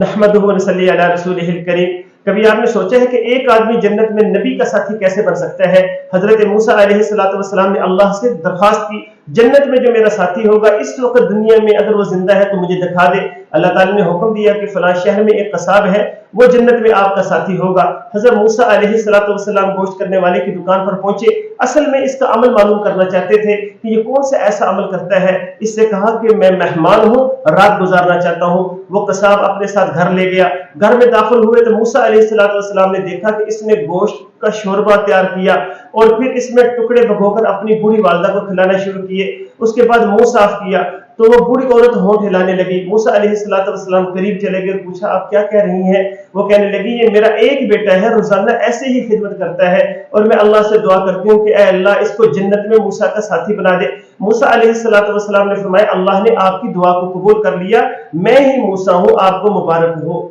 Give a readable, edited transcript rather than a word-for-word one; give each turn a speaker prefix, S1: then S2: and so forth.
S1: नहमदुहु व नसल्ली अला रसूलिहिल करीम। कभी आपने सोचा है कि एक आदमी जन्नत में नबी का साथी कैसे बन सकता है? हजरत मूसा अलैहिस्सलातु वस्सलाम ने अल्लाह से दरख्वास्त की, जन्नत में जो मेरा साथी होगा इस वक्त दुनिया में अगर वो जिंदा है तो मुझे दिखा दे। अल्लाह ताला ने हुक्म दिया कि फलां शहर में एक कसाब है, वो जन्नत में आपका साथी होगा। हजरत मूसा अलैहिस्सलातु वस्सलाम गोश्त करने वाले की दुकान पर पहुंचे। असल में इसका अमल मालूम करना चाहते थे कि ये कौन सा ऐसा अमल करता है। इससे कहा कि मैं मेहमान हूँ, रात गुजारना चाहता हूँ। वो कसाब अपने साथ घर ले गया। घर में दाखिल हुए तो मूसा अलैहिस्सलातु वस्सलाम ने देखा कि इसने गोश्त का शोरबा तैयार किया और फिर इसमें टुकड़े भिगोकर अपनी बूढ़ी वालदा को खिलाना शुरू किए। उसके बाद मुंह साफ किया तो वो बूढ़ी औरत होंठ हिलाने लगी। मूसा अलैहिस्सलातु वस्सलाम करीब चले गए, पूछा आप क्या कह रही हैं? वो कहने लगी ये मेरा एक बेटा है, रोजाना ऐसे ही खिदमत करता है और मैं अल्लाह से दुआ करती हूँ कि ऐ अल्लाह इसको जन्नत में मूसा का साथी बना दे। मूसा अलैहिस्सलातु वस्सलाम ने फरमाया अल्लाह ने आपकी दुआ को कबूल कर लिया, मैं ही मूसा हूँ, आपको मुबारक हो।